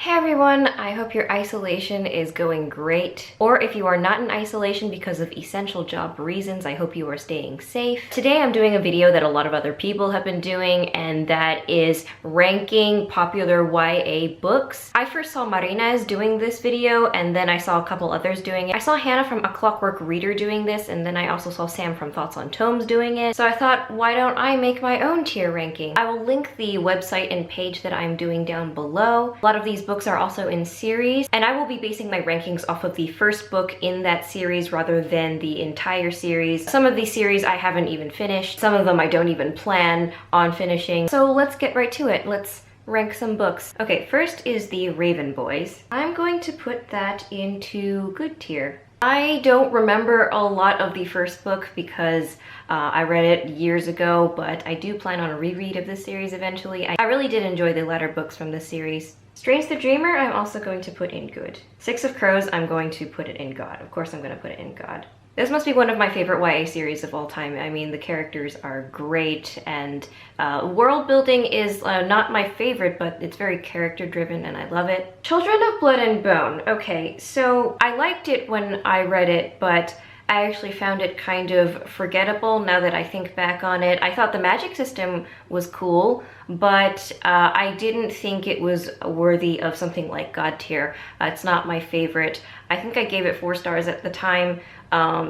Hey everyone, I hope your isolation is going great. Or if you are not in isolation because of essential job reasons, I hope you are staying safe. Today I'm doing a video that a lot of other people have been doing, and that is ranking popular YA books. I first saw Marina's doing this video, and then I saw a couple others doing it. I saw Hannah from A Clockwork Reader doing this, and then I also saw Sam from Thoughts on Tomes doing it. So I thought, why don't I make my own tier ranking? I will link the website and page that I'm doing down below. A lot of these books are also in series, and I will be basing my rankings off of the first book in that series rather than the entire series. Some of these series I haven't even finished. Some of them I don't even plan on finishing. So let's get right to it. Let's rank some books. Okay, first is The Raven Boys. I'm going to put that into good tier. I don't remember a lot of the first book because I read it years ago, but I do plan on a reread of this series eventually. I really did enjoy the latter books from this series. Strange the Dreamer, I'm also going to put in good. Six of Crows, I'm going to put it in God. Of course I'm going to put it in God. This must be one of my favorite YA series of all time. I mean, the characters are great, and world building is not my favorite, but it's very character driven and I love it. Children of Blood and Bone. Okay, so I liked it when I read it, but I actually found it kind of forgettable now that I think back on it. I thought the magic system was cool, but I didn't think it was worthy of something like God tier. It's not my favorite. I think I gave it 4 stars at the time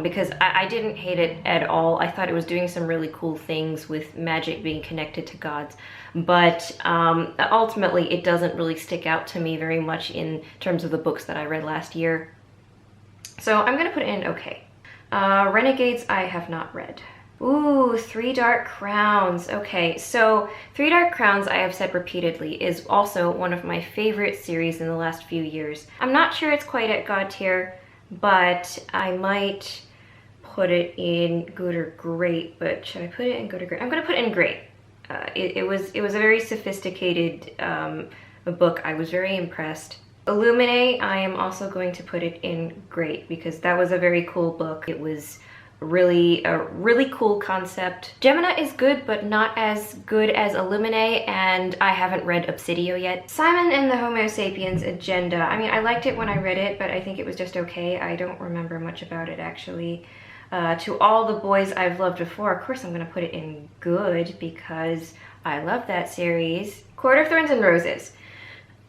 because I didn't hate it at all. I thought it was doing some really cool things with magic being connected to gods, but ultimately it doesn't really stick out to me very much in terms of the books that I read last year. So I'm gonna put it in okay. Renegades I have not read. Ooh, Three Dark Crowns. Okay, so Three Dark Crowns, I have said repeatedly, is also one of my favorite series in the last few years. I'm not sure it's quite at God tier, but I might put it in good or great. But should I put it in good or great? I'm gonna put it in great. It was a very sophisticated book. I was very impressed. Illuminae, I am also going to put it in great because that was a very cool book. It was really a really cool concept. Gemina is good, but not as good as Illuminae, and I haven't read Obsidio yet. Simon and the Homo Sapiens Agenda. I mean, I liked it when I read it, but I think it was just okay. I don't remember much about it actually. To All the Boys I've Loved Before, of course I'm gonna put it in good because I love that series. Court of Thorns and Roses.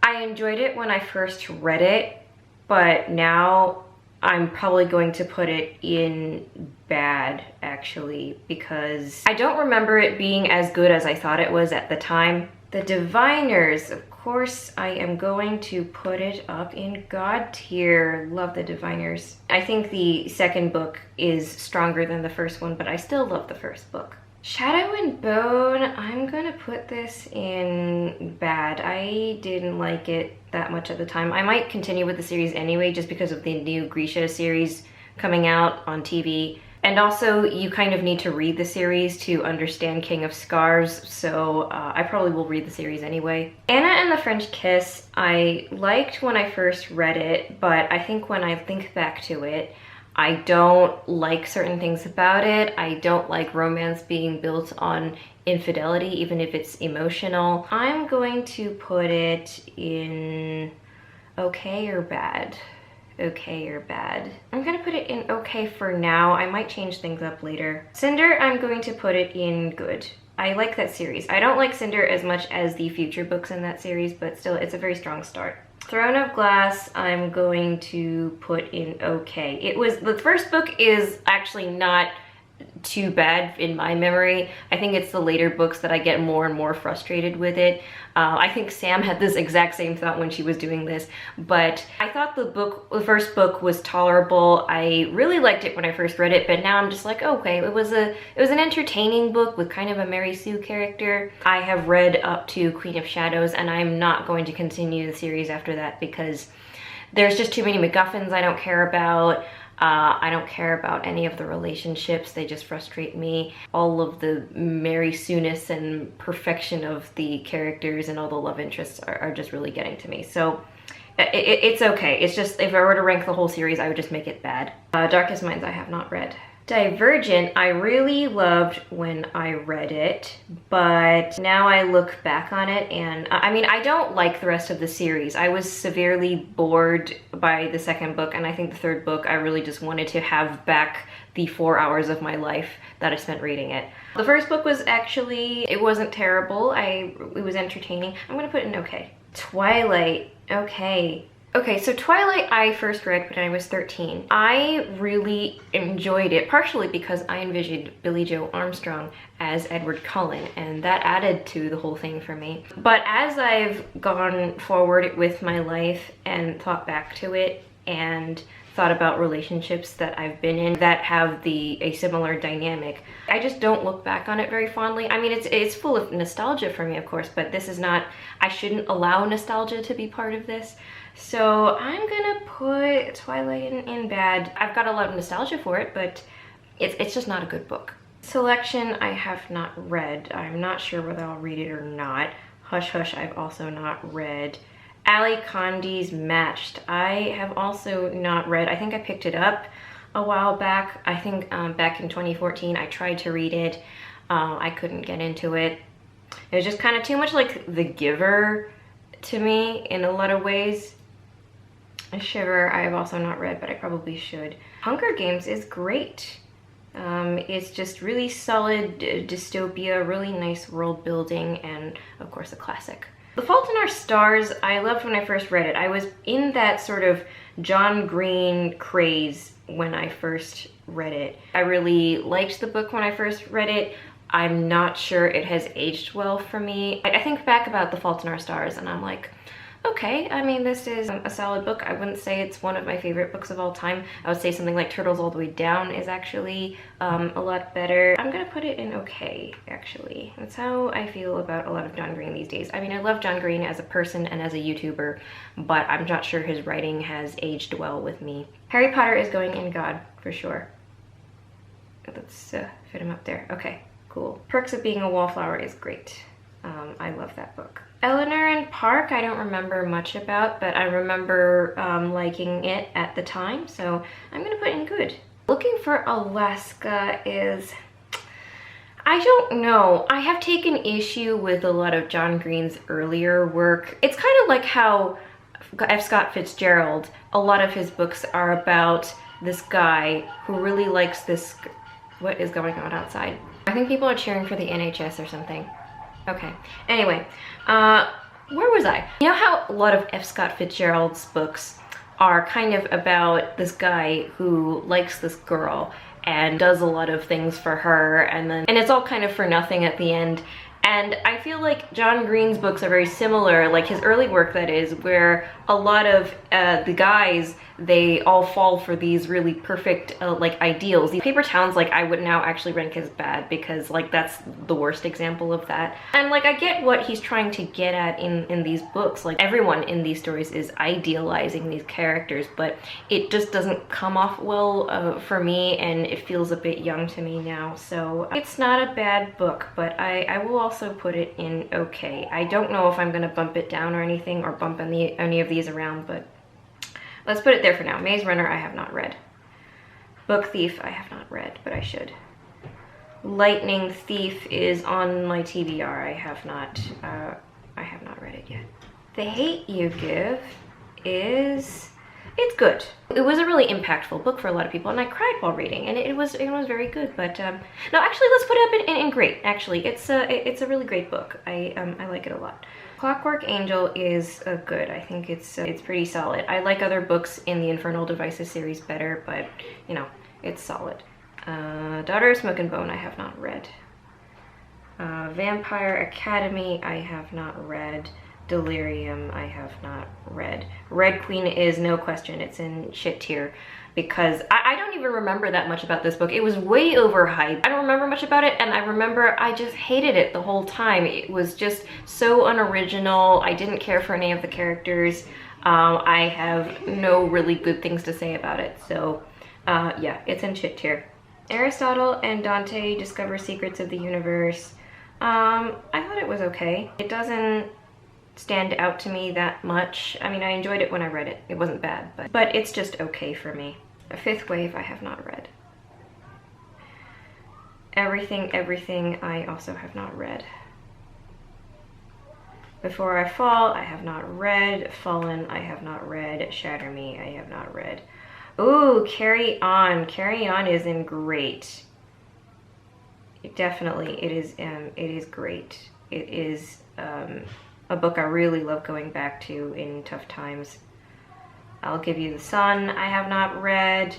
I enjoyed it when I first read it, but now I'm probably going to put it in bad, actually, because I don't remember it being as good as I thought it was at the time. The Diviners, of course, I am going to put it up in God tier. Love The Diviners. I think the second book is stronger than the first one, but I still love the first book. Shadow and Bone, I'm gonna put this in bad. I didn't like it that much at the time. I might continue with the series anyway just because of the new Grisha series coming out on TV. And also, you kind of need to read the series to understand King of Scars, so I probably will read the series anyway. Anna and the French Kiss, I liked when I first read it, but I think when I think back to it, I don't like certain things about it. I don't like romance being built on infidelity, even if it's emotional. I'm going to put it in okay or bad. Okay or bad. I'm gonna put it in okay for now. I might change things up later. Cinder, I'm going to put it in good. I like that series. I don't like Cinder as much as the future books in that series, but still, it's a very strong start. Throne of Glass, I'm going to put in okay. The first book is actually not too bad in my memory. I think it's the later books that I get more and more frustrated with it. I think Sam had this exact same thought when she was doing this, but I thought the first book was tolerable. I really liked it when I first read it, but now I'm just like, okay, it was an entertaining book with kind of a Mary Sue character. I have read up to Queen of Shadows, and I'm not going to continue the series after that because there's just too many MacGuffins I don't care about. I don't care about any of the relationships. They just frustrate me. All of the Mary Sue-ness and perfection of the characters and all the love interests are just really getting to me. So it's okay. It's just, if I were to rank the whole series, I would just make it bad. Darkest Minds I have not read. Divergent, I really loved when I read it, but now I look back on it and I mean, I don't like the rest of the series. I was severely bored by the second book, and I think the third book, I really just wanted to have back the 4 hours of my life that I spent reading it. The first book was actually, it wasn't terrible. It was entertaining. I'm gonna put it in okay. Twilight, okay. Okay, so Twilight I first read when I was 13. I really enjoyed it, partially because I envisioned Billie Joe Armstrong as Edward Cullen, and that added to the whole thing for me. But as I've gone forward with my life and thought back to it and thought about relationships that I've been in that have a similar dynamic, I just don't look back on it very fondly. I mean, it's full of nostalgia for me, of course, but this is not, I shouldn't allow nostalgia to be part of this. So I'm gonna put Twilight in bad. I've got a lot of nostalgia for it, but it's just not a good book. Selection, I have not read. I'm not sure whether I'll read it or not. Hush Hush, I've also not read. Ali Condi's Matched, I have also not read. I think I picked it up a while back. I think back in 2014, I tried to read it. I couldn't get into it. It was just kind of too much like The Giver to me in a lot of ways. Shiver, I've also not read, but I probably should. Hunger Games is great. It's just really solid dystopia, really nice world building, and of course a classic. The Fault in Our Stars, I loved when I first read it. I was in that sort of John Green craze when I first read it. I really liked the book when I first read it. I'm not sure it has aged well for me. I think back about The Fault in Our Stars and I'm like, okay, I mean, this is a solid book. I wouldn't say it's one of my favorite books of all time. I would say something like Turtles All the Way Down is actually a lot better. I'm gonna put it in okay, actually. That's how I feel about a lot of John Green these days. I mean, I love John Green as a person and as a YouTuber, but I'm not sure his writing has aged well with me. Harry Potter is going in God, for sure. Let's fit him up there. Okay, cool. Perks of Being a Wallflower is great. I love that book. Eleanor and Park, I don't remember much about, but I remember liking it at the time, so I'm gonna put in good. Looking for Alaska is, I don't know. I have taken issue with a lot of John Green's earlier work. It's kind of like how F. Scott Fitzgerald, a lot of his books are about this guy who really likes this, what is going on outside? I think people are cheering for the NHS or something. Okay, anyway, where was I? You know how a lot of F. Scott Fitzgerald's books are kind of about this guy who likes this girl and does a lot of things for her, and it's all kind of for nothing at the end. And I feel like John Green's books are very similar, like his early work that is, where a lot of the guys, they all fall for these really perfect like ideals. These Paper Towns, like, I would now actually rank as bad because like that's the worst example of that. And like I get what he's trying to get at in these books. Like everyone in these stories is idealizing these characters, but it just doesn't come off well for me, and it feels a bit young to me now. So it's not a bad book, but I will also put it in okay. I don't know if I'm gonna bump it down or anything, or bump any of these around, but let's put it there for now. Maze Runner, I have not read. Book Thief, I have not read, but I should. Lightning Thief is on my TBR. I have not read it yet. The Hate U Give is, it's good. It was a really impactful book for a lot of people, and I cried while reading, and it was very good. But no, actually, let's put it up in great. Actually, it's a really great book. I like it a lot. Clockwork Angel is good. I think it's pretty solid. I like other books in the Infernal Devices series better, but you know, it's solid. Daughter of Smoke and Bone, I have not read. Vampire Academy, I have not read. Delirium, I have not read. Red Queen is no question, it's in shit tier, because I don't even remember that much about this book. It was way overhyped. I don't remember much about it, and I remember I just hated it the whole time. It was just so unoriginal. I didn't care for any of the characters. I have no really good things to say about it, so yeah, it's in shit tier. Aristotle and Dante Discover Secrets of the Universe. I thought it was okay. It doesn't stand out to me that much. I mean, I enjoyed it when I read it. It wasn't bad, but it's just okay for me. A Fifth Wave, I have not read. Everything I also have not read. Before I Fall, I have not read. Fallen, I have not read. Shatter Me, I have not read. Ooh, Carry On. Carry On is in great. Definitely, it is great. It is a book I really love going back to in tough times. I'll Give You the Sun, I have not read.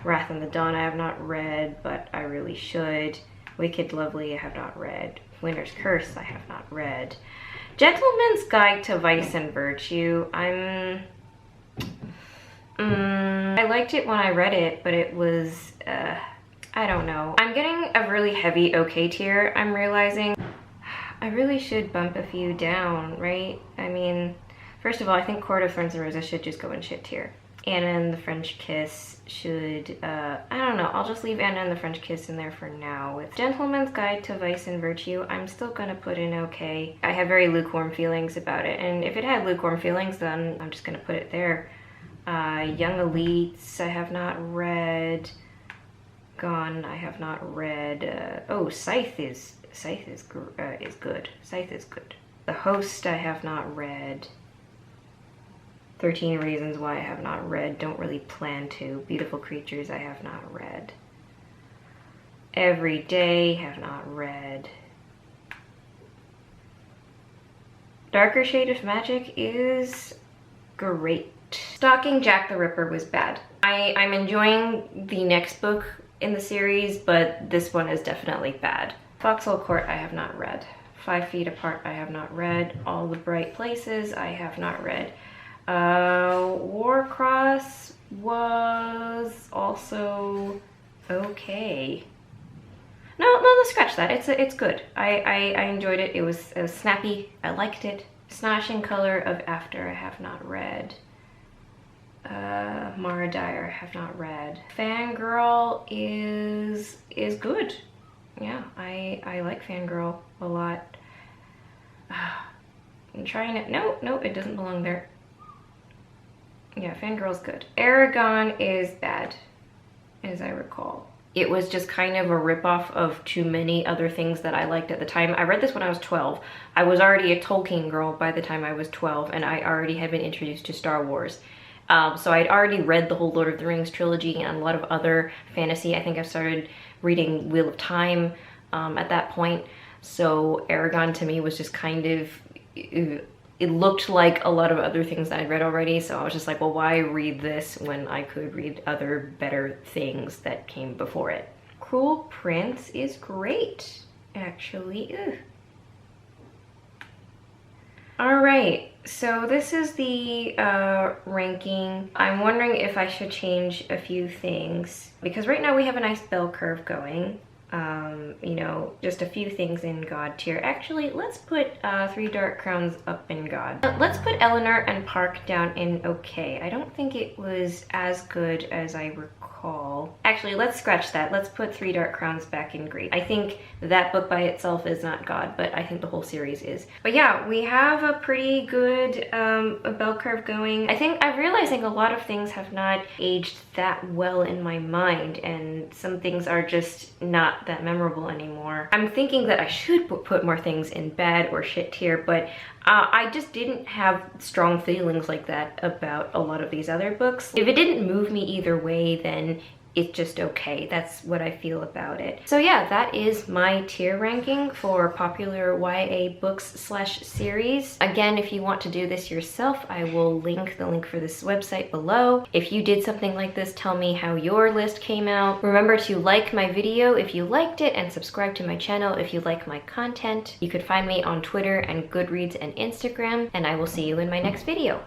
Wrath in the Dawn, I have not read, but I really should. Wicked Lovely, I have not read. Winter's Curse, I have not read. Gentleman's Guide to Vice and Virtue, I liked it when I read it, but it was, I don't know. I'm getting a really heavy okay tier, I'm realizing. I really should bump a few down, right? I mean, first of all, I think Court of Thorns and Roses should just go in shit tier. Anna and the French Kiss should, I don't know, I'll just leave Anna and the French Kiss in there for now. With Gentleman's Guide to Vice and Virtue, I'm still gonna put in okay. I have very lukewarm feelings about it, and if it had lukewarm feelings, then I'm just gonna put it there. Young Elites, I have not read. Gone, I have not read. Oh, Scythe is good. Scythe is good. The Host, I have not read. 13 Reasons Why, I have not read. Don't really plan to. Beautiful Creatures, I have not read. Every Day, have not read. Darker Shade of Magic is great. Stalking Jack the Ripper was bad. I'm enjoying the next book in the series, but this one is definitely bad. Foxhole Court, I have not read. 5 Feet Apart, I have not read. All the Bright Places, I have not read. Warcross was also okay. No, let's scratch that. It's good. I enjoyed it. It was snappy. I liked it. Astonishing Color of After, I have not read. Mara Dyer, have not read. Fangirl is good. Yeah, I like Fangirl a lot. I'm trying it. No, it doesn't belong there. Yeah, Fangirl's good. Aragon is bad, as I recall. It was just kind of a ripoff of too many other things that I liked at the time. I read this when I was 12. I was already a Tolkien girl by the time I was 12, and I already had been introduced to Star Wars. So I'd already read the whole Lord of the Rings trilogy and a lot of other fantasy. I think I started reading Wheel of Time at that point. So Aragon to me was just kind of, it looked like a lot of other things that I'd read already. So I was just like, well, why read this when I could read other better things that came before it? Cruel Prince is great, actually. Ugh. All right, so this is the ranking. I'm wondering if I should change a few things because right now we have a nice bell curve going. You know, just a few things in God tier. Actually, let's put 3 Dark Crowns up in God. Let's put Eleanor and Park down in okay. I don't think it was as good as I recall. Actually, let's scratch that. Let's put 3 Dark Crowns back in great. I think that book by itself is not God, but I think the whole series is. But yeah, we have a pretty good bell curve going. I think I'm realizing a lot of things have not aged that well in my mind, and some things are just not that memorable anymore. I'm thinking that I should put more things in bad or shit tier, but I just didn't have strong feelings like that about a lot of these other books. If it didn't move me either way, then it's just okay. That's what I feel about it. So yeah, that is my tier ranking for popular YA books / series. Again, if you want to do this yourself, I will link the link for this website below. If you did something like this, tell me how your list came out. Remember to like my video if you liked it and subscribe to my channel if you like my content. You could find me on Twitter and Goodreads and Instagram, and I will see you in my next video.